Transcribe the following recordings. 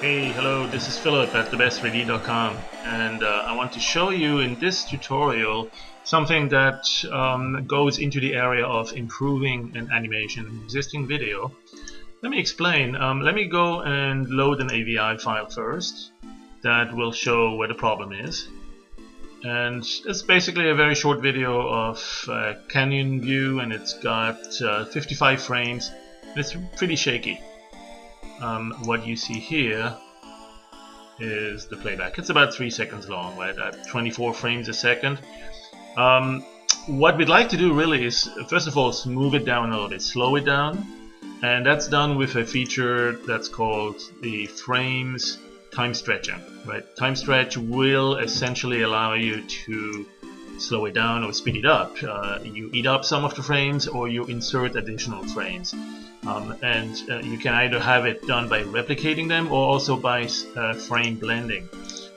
Hey, hello, this is Philip at thebest3d.com, and I want to show you in this tutorial something that goes into the area of improving an animation, an existing video. Let me explain. Let me go and load an AVI file first that will show where the problem is. And it's basically a very short video of canyon view, and it's got 55 frames. It's pretty shaky. What you see here is the playback. It's about 3 seconds long, right, at 24 frames a second. What we'd like to do really is, first of all, smooth it down a little bit, slow it down, and that's done with a feature that's called the frames time stretching. Right, time stretch will essentially allow you to slow it down or speed it up. You eat up some of the frames, or you insert additional frames. You can either have it done by replicating them or also by frame blending.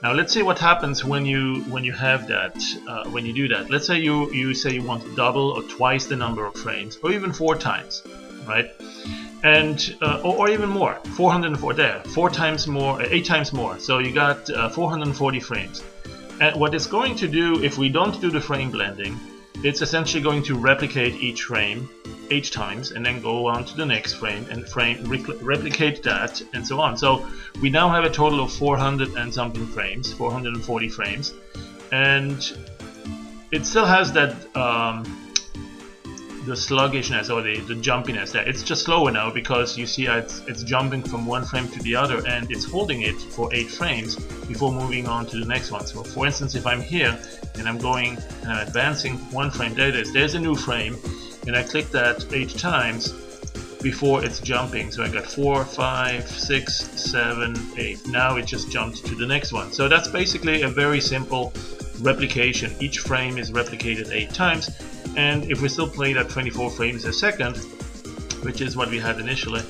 Now let's see what happens when you have that. When you do that, let's say you say you want double or twice the number of frames, or even 4 times, right? And or even more, 404 there, 4 times more, 8 times more. So you got 440 frames. And what it's going to do, if we don't do the frame blending, it's essentially going to replicate each frame 8 times and then go on to the next frame and replicate that, and so on. So we now have a total of 400 and something frames, 440 frames, and it still has that the sluggishness or the jumpiness there. It's just slower now because you see it's jumping from one frame to the other, and it's holding it for 8 frames before moving on to the next one. So for instance, if I'm here and I'm going and I'm advancing 1 frame, there it is, there's a new frame, and I click that 8 times before it's jumping. So I got 4, 5, 6, 7, 8. Now it just jumped to the next one. So that's basically a very simple replication. Each frame is replicated 8 times, and if we still play at 24 frames a second, which is what we had initially,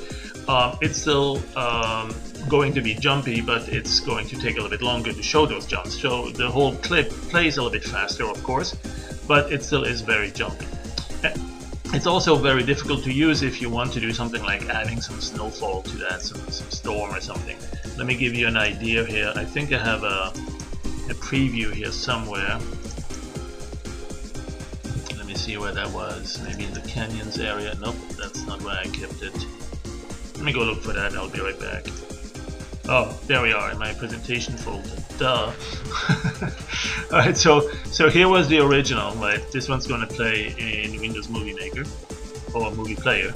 it's still going to be jumpy, but it's going to take a little bit longer to show those jumps. So the whole clip plays a little bit faster, of course, but it still is very jumpy. It's also very difficult to use if you want to do something like adding some snowfall to that, some storm or something. Let me give you an idea here. I think I have a preview here somewhere. Let me see where that was. Maybe in the canyons area. Nope, that's not where I kept it. Let me go look for that. I'll be right back. Oh, there we are in my presentation folder. Duh. Alright, so here was the original, right? This one's going to play in Windows Movie Maker or Movie Player.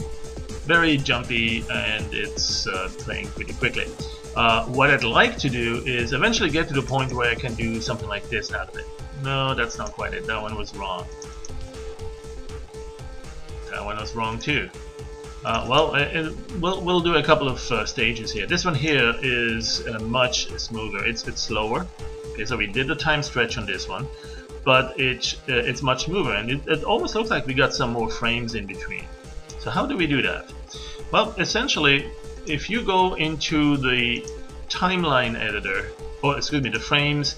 Very jumpy, and it's playing pretty quickly. What I'd like to do is eventually get to the point where I can do something like this out of it. No, that's not quite it. That one was wrong. That one was wrong too. We'll do a couple of stages here. This one here is much smoother. It's slower. Okay, so we did the time stretch on this one, but it's much smoother, and it almost looks like we got some more frames in between. So how do we do that? Well, essentially, if you go into the timeline editor, or excuse me, the frames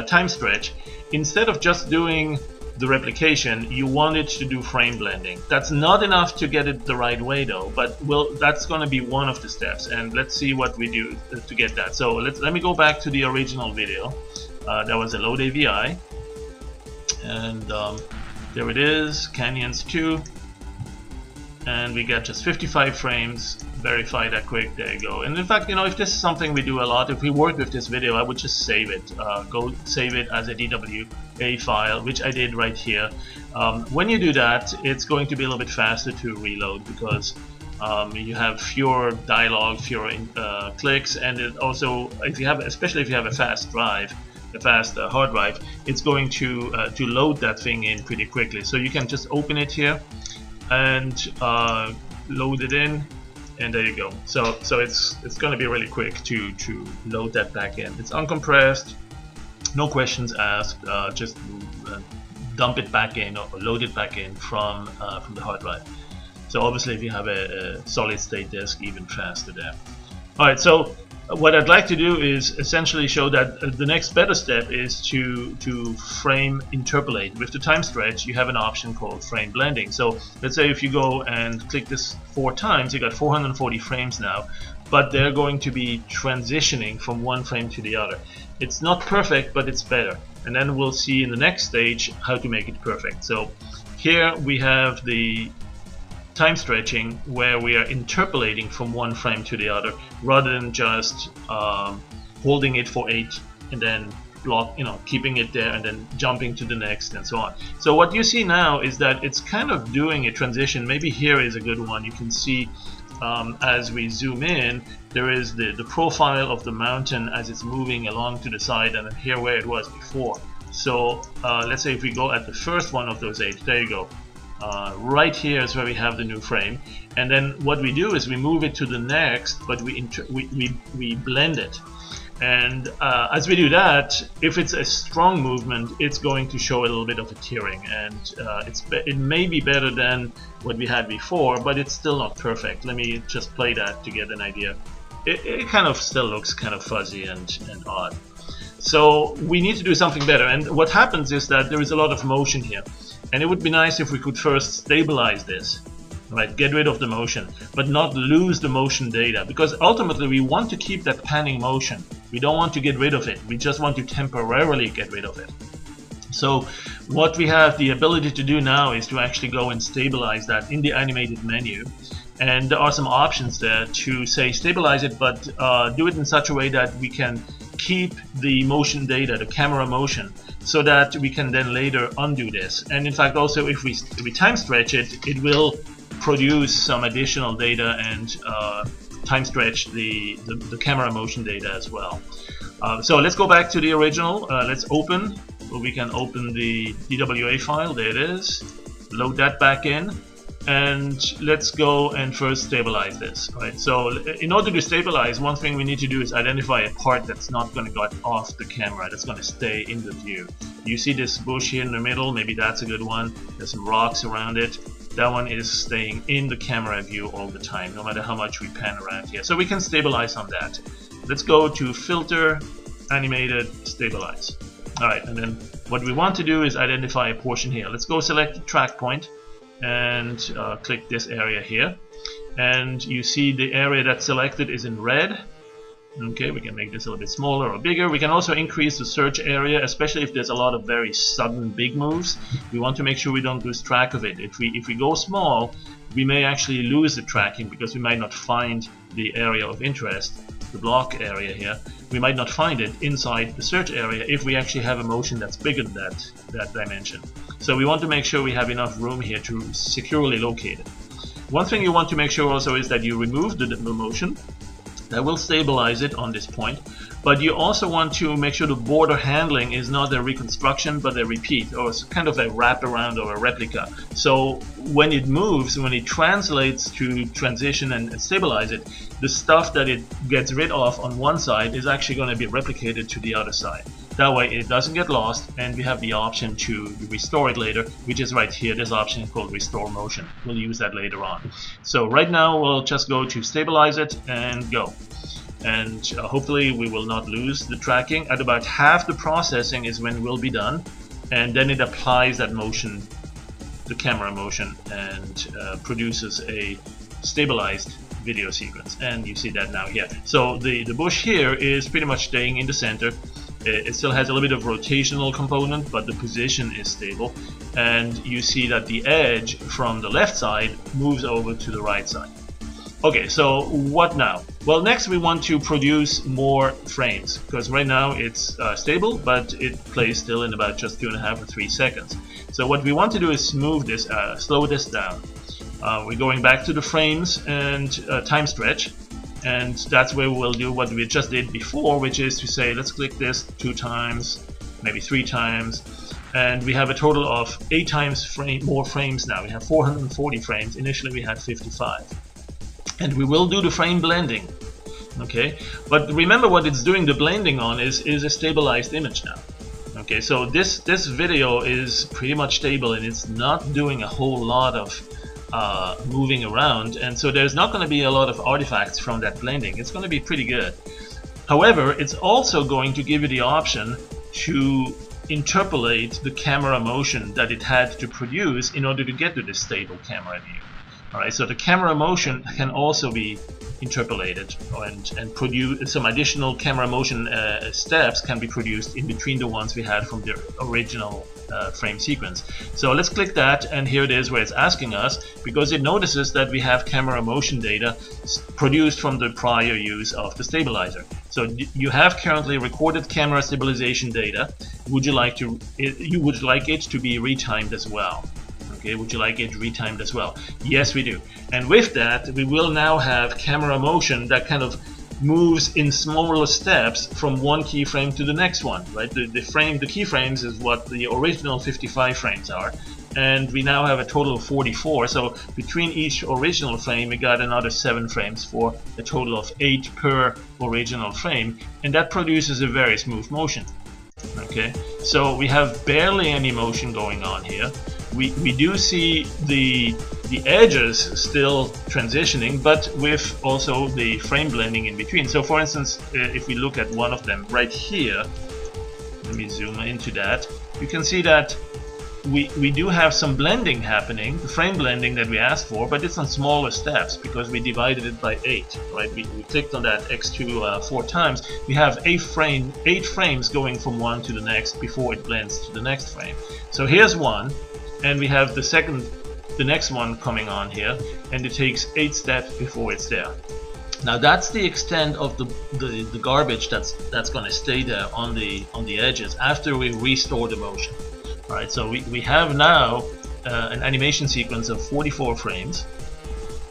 time stretch, instead of just doing the replication, you want it to do frame blending. That's not enough to get it the right way though, but that's going to be one of the steps, and let's see what we do to get that. So let me go back to the original video. That was a load AVI, and there it is, Canyons 2, and we got just 55 frames. Verify that quick. There you go. And in fact, you know, if this is something we do a lot, if we work with this video, I would just save it. Go save it as a DWA file, which I did right here. When you do that, it's going to be a little bit faster to reload because you have fewer dialogue, fewer clicks, and it also, if you have, especially if you have a fast drive, a fast hard drive, it's going to load that thing in pretty quickly. So you can just open it here and load it in. And there you go. So it's going to be really quick to load that back in. It's uncompressed, no questions asked. Just dump it back in or load it back in from the hard drive. So obviously, if you have a solid state disk, even faster there. All right. So what I'd like to do is essentially show that the next better step is to frame interpolate. With the time stretch, you have an option called frame blending. So let's say if you go and click this 4 times, you got 440 frames now. but they're going to be transitioning from one frame to the other. It's not perfect, but it's better. And then we'll see in the next stage how to make it perfect. So here we have the time stretching where we are interpolating from one frame to the other rather than just holding it for 8 and then keeping it there and then jumping to the next and so on. So what you see now is that it's kind of doing a transition. Maybe here is a good one. You can see as we zoom in, there is the profile of the mountain as it's moving along to the side, and then here where it was before. So let's say if we go at the first one of those 8, there you go. Right here is where we have the new frame, and then what we do is we move it to the next, but we blend it. And as we do that, if it's a strong movement, it's going to show a little bit of a tearing, and it may be better than what we had before, but it's still not perfect. Let me just play that to get an idea. It kind of still looks kind of fuzzy and odd. So we need to do something better, and what happens is that there is a lot of motion here, and it would be nice if we could first stabilize this. Right, get rid of the motion, but not lose the motion data, because ultimately we want to keep that panning motion. We don't want to get rid of it. We just want to temporarily get rid of it. So what we have the ability to do now is to actually go and stabilize that in the animated menu. And there are some options there to say stabilize it, but do it in such a way that we can keep the motion data, the camera motion, so that we can then later undo this. And in fact also if we time stretch it, it will produce some additional data and time stretch the camera motion data as well. So let's go back to the original. Let's open. Well, we can open the DWA file. There it is. Load that back in, and let's go and first stabilize this. Right. So in order to stabilize, one thing we need to do is identify a part that's not going to get off the camera, that's going to stay in the view. You see this bush here in the middle? Maybe that's a good one. There's some rocks around it. That one is staying in the camera view all the time, no matter how much we pan around here. So we can stabilize on that. Let's go to Filter, Animated, Stabilize. Alright, and then what we want to do is identify a portion here. Let's go select the track point and click this area here. And you see the area that's selected is in red. Okay, we can make this a little bit smaller or bigger. We can also increase the search area, especially if there's a lot of very sudden big moves. We want to make sure we don't lose track of it. If we go small, we may actually lose the tracking because we might not find the area of interest, the block area here. We might not find it inside the search area if we actually have a motion that's bigger than that dimension. So we want to make sure we have enough room here to securely locate it. One thing you want to make sure also is that you remove the motion. That will stabilize it on this point, but you also want to make sure the border handling is not a reconstruction but a repeat, or it's kind of a wraparound or a replica. So when it moves, when it translates to transition and stabilize it, the stuff that it gets rid of on one side is actually going to be replicated to the other side. That way it doesn't get lost, and we have the option to restore it later, which is right here. This option called Restore Motion. We'll use that later on. So right now we'll just go to stabilize it and go. And hopefully we will not lose the tracking. At about half the processing is when we'll be done, and then it applies that motion, the camera motion, and produces a stabilized video sequence. And you see that now here. So the bush here is pretty much staying in the center. It still has a little bit of rotational component, but the position is stable. And you see that the edge from the left side moves over to the right side. Okay, so what now? Well, next we want to produce more frames, because right now it's stable, but it plays still in about just 2.5 or 3 seconds. So what we want to do is smooth this, slow this down. We're going back to the frames and time stretch. And that's where we'll do what we just did before, which is to say, let's click this 2 times, maybe 3 times, and we have a total of 8 times more frames now. We have 440 frames. Initially we had 55. And we will do the frame blending. Okay, but remember what it's doing the blending on is a stabilized image now. Okay, so this video is pretty much stable, and it's not doing a whole lot of moving around, and so there's not going to be a lot of artifacts from that blending. It's going to be pretty good. However, it's also going to give you the option to interpolate the camera motion that it had to produce in order to get to this stable camera view. Alright, so the camera motion can also be interpolated and produce some additional camera motion steps can be produced in between the ones we had from the original frame sequence. So let's click that, and here it is where it's asking us, because it notices that we have camera motion data produced from the prior use of the stabilizer. So you have currently recorded camera stabilization data. Would you like to it to be retimed as well? Okay, would you like it retimed as well? Yes, we do. And with that, we will now have camera motion that kind of moves in smaller steps from one keyframe to the next one, right? The keyframes is what the original 55 frames are, and we now have a total of 44. So between each original frame, we got another 7 frames for a total of 8 per original frame, and that produces a very smooth motion. Okay, so we have barely any motion going on here. We do see the edges still transitioning, but with also the frame blending in between. So for instance, if we look at one of them right here, let me zoom into that, you can see that we do have some blending happening, the frame blending that we asked for, but it's on smaller steps because we divided it by 8, right? We clicked on that X2 4 times. We have 8 frames going from one to the next before it blends to the next frame. So here's one, and we have the next one coming on here, and it takes 8 steps before it's there. Now that's the extent of the garbage that's going to stay there on the edges after we restore the motion. Alright, so we have now an animation sequence of 44 frames,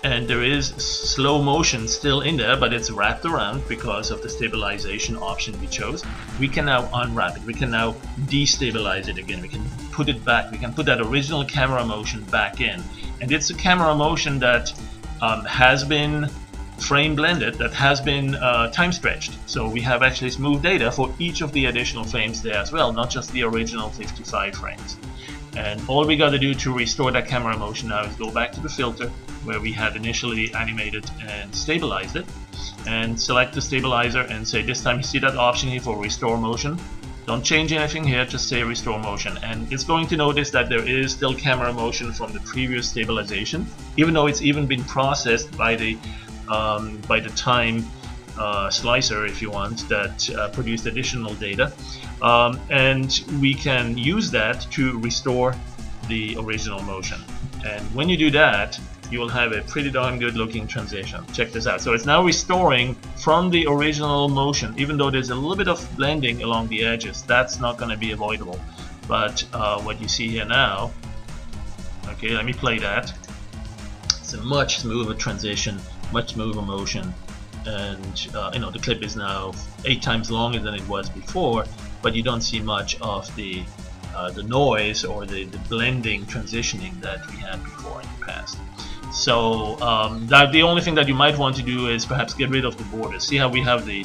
and there is slow motion still in there, but it's wrapped around because of the stabilization option we chose. We can now unwrap it, we can now destabilize it again, we can put it back, we can put that original camera motion back in, and it's a camera motion that has been frame blended, that has been time stretched. So we have actually smooth data for each of the additional frames there as well, not just the original 55 frames. And all we got to do to restore that camera motion now is go back to the filter where we had initially animated and stabilized it, and select the stabilizer and say, this time you see that option here for restore motion. Don't change anything here, just say restore motion, and it's going to notice that there is still camera motion from the previous stabilization, even though it's even been processed by the time slicer, if you want, that produced additional data, and we can use that to restore the original motion. And when you do that, you will have a pretty darn good looking transition. Check this out. So it's now restoring from the original motion, even though there's a little bit of blending along the edges. That's not going to be avoidable, but what you see here now, okay, let me play that. It's a much smoother transition, much smoother motion, and you know, the clip is now 8 times longer than it was before, but you don't see much of the noise or the blending transitioning that we had before in the past. So the only thing that you might want to do is perhaps get rid of the borders. See how we have the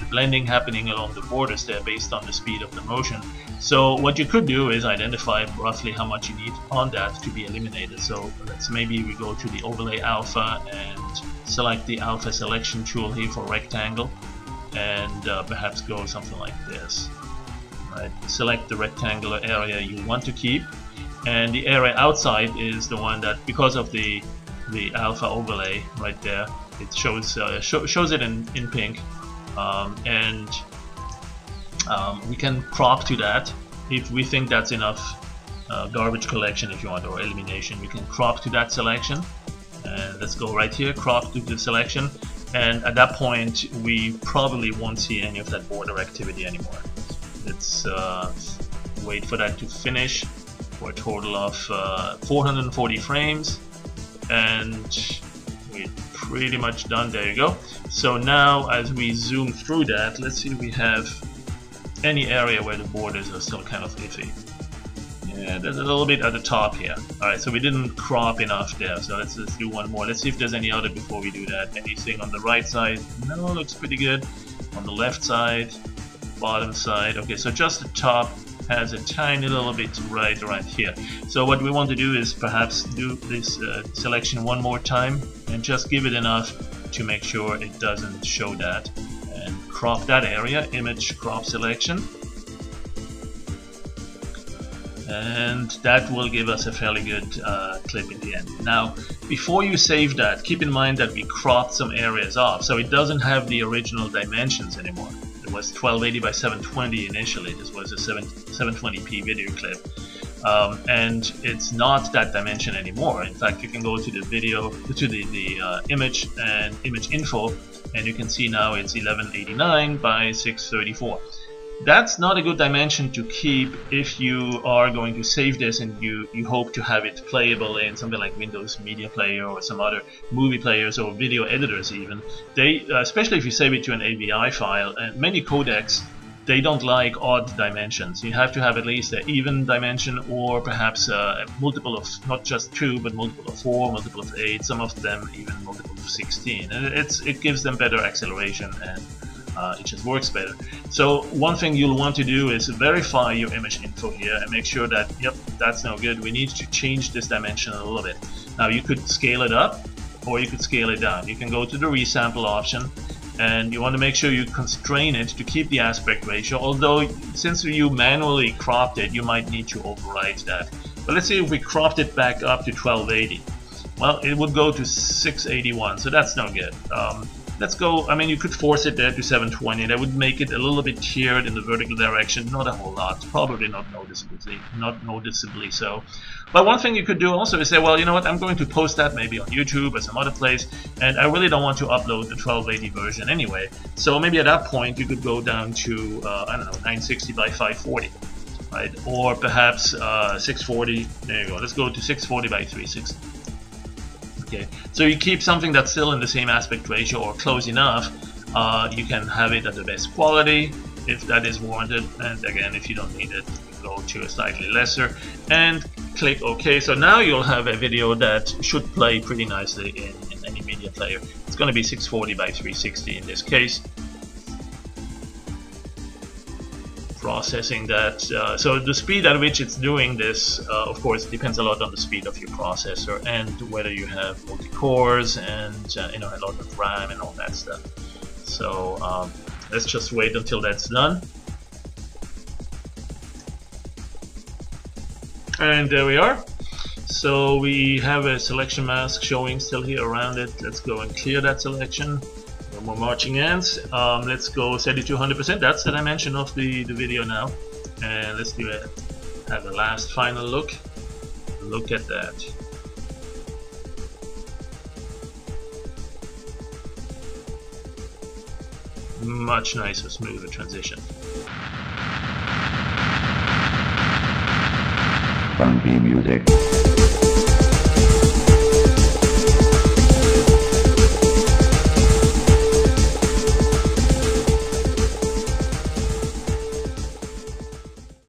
blending happening along the borders there based on the speed of the motion. So what you could do is identify roughly how much you need on that to be eliminated. So let's maybe we go to the overlay alpha and select the alpha selection tool here for rectangle, and perhaps go something like this. Right. Select the rectangular area you want to keep, and the area outside is the one that, because of the alpha overlay right there, it shows it in pink, and we can crop to that if we think that's enough garbage collection, if you want, or elimination. We can crop to that selection, and let's go right here, crop to the selection, and at that point we probably won't see any of that border activity anymore. Let's wait for that to finish for a total of 440 frames, and we're pretty much done. There you go. So now as we zoom through that, let's see if we have any area where the borders are still kind of iffy. Yeah, there's a little bit at the top here. Alright, so we didn't crop enough there, so let's do one more. Let's see if there's any other before we do that. Anything on the right side? No, looks pretty good. On the left side, bottom side, okay, so just the top has a tiny little bit right around here. So what we want to do is perhaps do this selection one more time and just give it enough to make sure it doesn't show that, and crop that area, image crop selection, and that will give us a fairly good clip in the end. Now, before you save that, keep in mind that we cropped some areas off, so it doesn't have the original dimensions anymore. It was 1280 by 720 initially. This was a 720p video clip, and it's not that dimension anymore. In fact, you can go to the video, to the image and image info, and you can see now it's 1189 by 634. That's not a good dimension to keep if you are going to save this and you hope to have it playable in something like Windows Media Player or some other movie players or video editors even. They, especially if you save it to an AVI file, and many codecs, they don't like odd dimensions. You have to have at least an even dimension, or perhaps a multiple of not just 2 but multiple of 4, multiple of 8, some of them even multiple of 16, and it gives them better acceleration, and it just works better. So one thing you'll want to do is verify your image info here and make sure that, yep, that's no good. We need to change this dimension a little bit. Now you could scale it up or you could scale it down. You can go to the resample option, and you want to make sure you constrain it to keep the aspect ratio, although since you manually cropped it, you might need to override that. But let's see if we cropped it back up to 1280. Well, it would go to 681, so that's no good. Let's go, I mean, you could force it there to 720. That would make it a little bit tiered in the vertical direction, not a whole lot, probably not noticeably so. But one thing you could do also is say, well, you know what, I'm going to post that maybe on YouTube or some other place, and I really don't want to upload the 1280 version anyway. So maybe at that point you could go down to, I don't know, 960 by 540, right? Or perhaps 640, there you go, let's go to 640 by 360. Okay, so you keep something that's still in the same aspect ratio or close enough. You can have it at the best quality if that is warranted, and again, if you don't need it, you can go to a slightly lesser and click OK. So now you'll have a video that should play pretty nicely in any media player. It's going to be 640 by 360 in this case. Processing that, so the speed at which it's doing this, of course, depends a lot on the speed of your processor and whether you have multi-cores and you know, a lot of RAM and all that stuff. So let's just wait until that's done. And there we are. So we have a selection mask showing still here around it. Let's go and clear that selection. No more marching ants. Let's go set it to 100%. That's the dimension of the video now. And let's do have a last final look. Look at that. Much nicer, smoother transition. Funky music.